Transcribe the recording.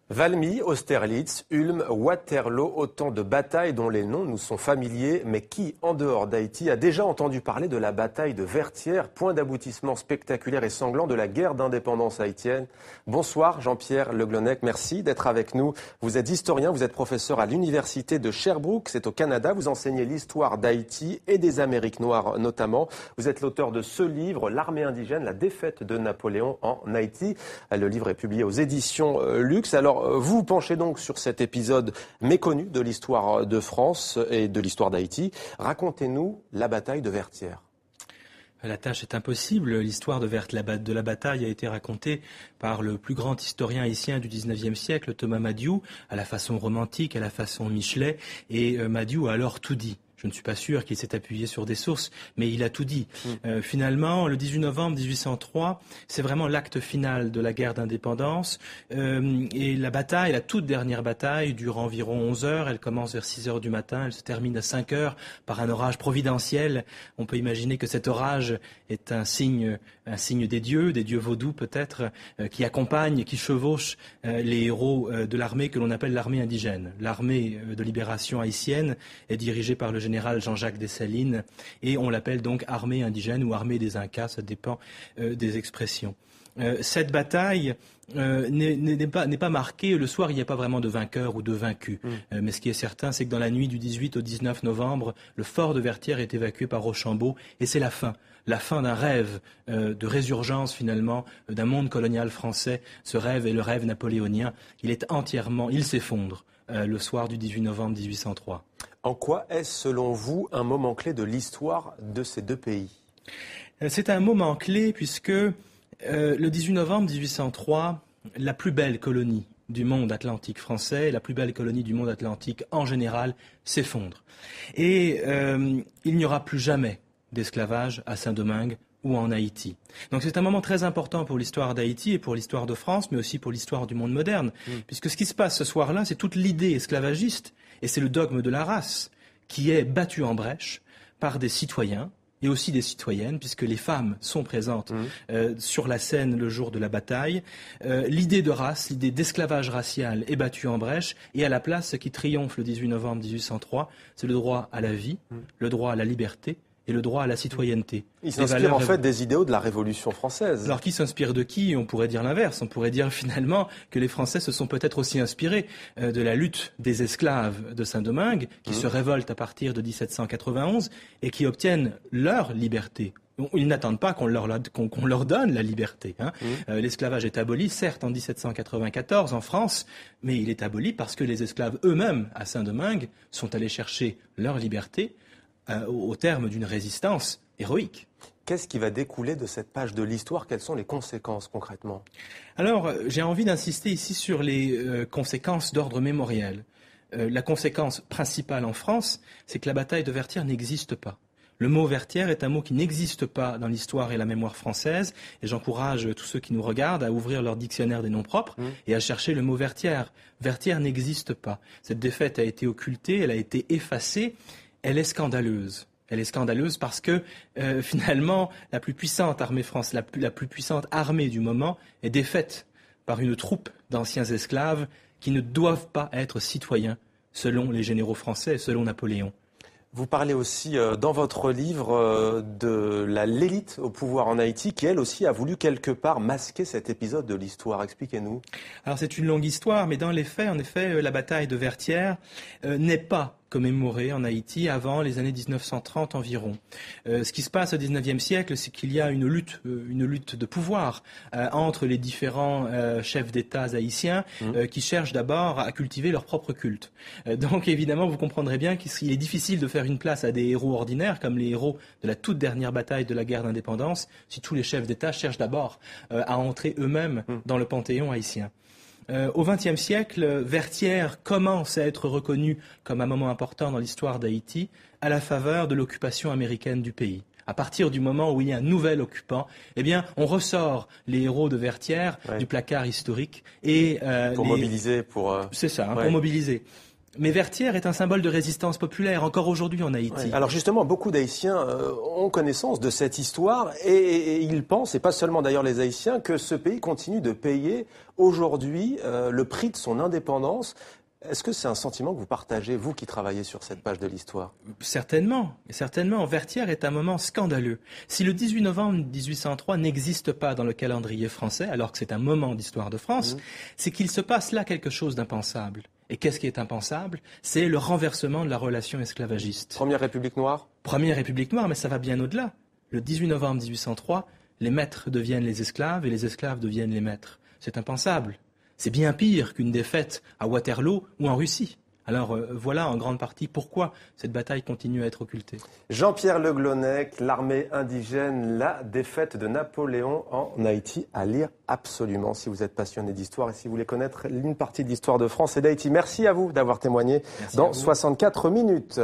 Valmy, Austerlitz, Ulm, Waterloo, autant de batailles dont les noms nous sont familiers, mais qui, en dehors d'Haïti, a déjà entendu parler de la bataille de Vertières, point d'aboutissement spectaculaire et sanglant de la guerre d'indépendance haïtienne. Bonsoir Jean-Pierre Le Glonec, merci d'être avec nous. Vous êtes historien, vous êtes professeur à l'université de Sherbrooke, c'est au Canada. Vous enseignez l'histoire d'Haïti et des Amériques noires notamment. Vous êtes l'auteur de ce livre, L'armée indigène, la défaite de Napoléon en Haïti. Le livre est publié aux éditions Lux. Alors, vous penchez donc sur cet épisode méconnu de l'histoire de France et de l'histoire d'Haïti. Racontez-nous la bataille de Vertières. La tâche est impossible. L'histoire de la bataille a été racontée par le plus grand historien haïtien du XIXe siècle, Thomas Madiou, à la façon romantique, à la façon Michelet. Et Madiou a alors tout dit. Je ne suis pas sûr qu'il s'est appuyé sur des sources, mais il a tout dit. Finalement, le 18 novembre 1803, c'est vraiment l'acte final de la guerre d'indépendance. Et la bataille, la toute dernière bataille, dure environ 11 heures. Elle commence vers 6 heures du matin. Elle se termine à 5 heures par un orage providentiel. On peut imaginer que cet orage est un signe des dieux vaudous peut-être, qui accompagnent, qui chevauchent les héros de l'armée que l'on appelle l'armée indigène. L'armée de libération haïtienne est dirigée par le général Jean-Jacques Dessalines et on l'appelle donc armée indigène ou armée des Incas, ça dépend des expressions. Cette bataille n'est pas marquée, le soir il n'y a pas vraiment de vainqueur ou de vaincu. Mais ce qui est certain, c'est que dans la nuit du 18 au 19 novembre, le fort de Vertières est évacué par Rochambeau et c'est la fin d'un rêve de résurgence finalement d'un monde colonial français. Ce rêve est le rêve napoléonien. Il s'effondre le soir du 18 novembre 1803. En quoi est-ce, selon vous, un moment clé de l'histoire de ces deux pays ? C'est un moment clé puisque le 18 novembre 1803, la plus belle colonie du monde atlantique français, la plus belle colonie du monde atlantique en général, s'effondre. Et il n'y aura plus jamais d'esclavage à Saint-Domingue ou en Haïti. Donc c'est un moment très important pour l'histoire d'Haïti et pour l'histoire de France, mais aussi pour l'histoire du monde moderne. Puisque ce qui se passe ce soir-là, c'est toute l'idée esclavagiste, et c'est le dogme de la race, qui est battu en brèche par des citoyens, et aussi des citoyennes, puisque les femmes sont présentes sur la scène le jour de la bataille. L'idée de race, l'idée d'esclavage racial est battue en brèche, et à la place, ce qui triomphe le 18 novembre 1803, c'est le droit à la vie, le droit à la liberté, et le droit à la citoyenneté. Il s'inspire en fait des idéaux de la Révolution française. Alors qui s'inspire de qui ? On pourrait dire l'inverse. On pourrait dire finalement que les Français se sont peut-être aussi inspirés de la lutte des esclaves de Saint-Domingue, qui se révoltent à partir de 1791 et qui obtiennent leur liberté. Ils n'attendent pas qu'on leur donne la liberté. L'esclavage est aboli, certes, en 1794 en France, mais il est aboli parce que les esclaves eux-mêmes, à Saint-Domingue, sont allés chercher leur liberté au terme d'une résistance héroïque. Qu'est-ce qui va découler de cette page de l'histoire ? Quelles sont les conséquences concrètement ? Alors, j'ai envie d'insister ici sur les conséquences d'ordre mémoriel. La conséquence principale en France, c'est que la bataille de Vertières n'existe pas. Le mot Vertières est un mot qui n'existe pas dans l'histoire et la mémoire française, et j'encourage tous ceux qui nous regardent à ouvrir leur dictionnaire des noms propres et à chercher le mot Vertières. Vertières n'existe pas. Cette défaite a été occultée, elle a été effacée. Elle est scandaleuse. Elle est scandaleuse parce que finalement, la plus puissante armée française, la plus puissante armée du moment est défaite par une troupe d'anciens esclaves qui ne doivent pas être citoyens selon les généraux français et selon Napoléon. Vous parlez aussi dans votre livre de l'élite au pouvoir en Haïti qui, elle aussi, a voulu quelque part masquer cet épisode de l'histoire. Expliquez-nous. Alors c'est une longue histoire, mais dans les faits, en effet, la bataille de Vertières n'est pas commémorée en Haïti avant les années 1930 environ. Ce qui se passe au XIXe siècle, c'est qu'il y a une lutte de pouvoir entre les différents chefs d'État haïtiens qui cherchent d'abord à cultiver leur propre culte. Donc évidemment, vous comprendrez bien qu'il est difficile de faire une place à des héros ordinaires comme les héros de la toute dernière bataille de la guerre d'indépendance si tous les chefs d'État cherchent d'abord à entrer eux-mêmes dans le panthéon haïtien. Au XXe siècle, Vertières commence à être reconnu comme un moment important dans l'histoire d'Haïti à la faveur de l'occupation américaine du pays. À partir du moment où il y a un nouvel occupant, eh bien, on ressort les héros de Vertières du placard historique et pour mobiliser, c'est ça, pour mobiliser. Mais Vertières est un symbole de résistance populaire, encore aujourd'hui en Haïti. Ouais. Alors justement, beaucoup d'Haïtiens ont connaissance de cette histoire et ils pensent, et pas seulement d'ailleurs les Haïtiens, que ce pays continue de payer aujourd'hui le prix de son indépendance. Est-ce que c'est un sentiment que vous partagez, vous qui travaillez sur cette page de l'histoire? Certainement, certainement. Vertières est un moment scandaleux. Si le 18 novembre 1803 n'existe pas dans le calendrier français, alors que c'est un moment d'histoire de France, c'est qu'il se passe là quelque chose d'impensable. Et qu'est-ce qui est impensable? C'est le renversement de la relation esclavagiste. Première République noire? Première République noire, mais ça va bien au-delà. Le 18 novembre 1803, les maîtres deviennent les esclaves et les esclaves deviennent les maîtres. C'est impensable. C'est bien pire qu'une défaite à Waterloo ou en Russie. Alors voilà en grande partie pourquoi cette bataille continue à être occultée. Jean-Pierre Le Glonec, l'armée indigène, la défaite de Napoléon en Haïti, à lire absolument si vous êtes passionné d'histoire et si vous voulez connaître une partie de l'histoire de France et d'Haïti. Merci à vous d'avoir témoigné dans 64 minutes.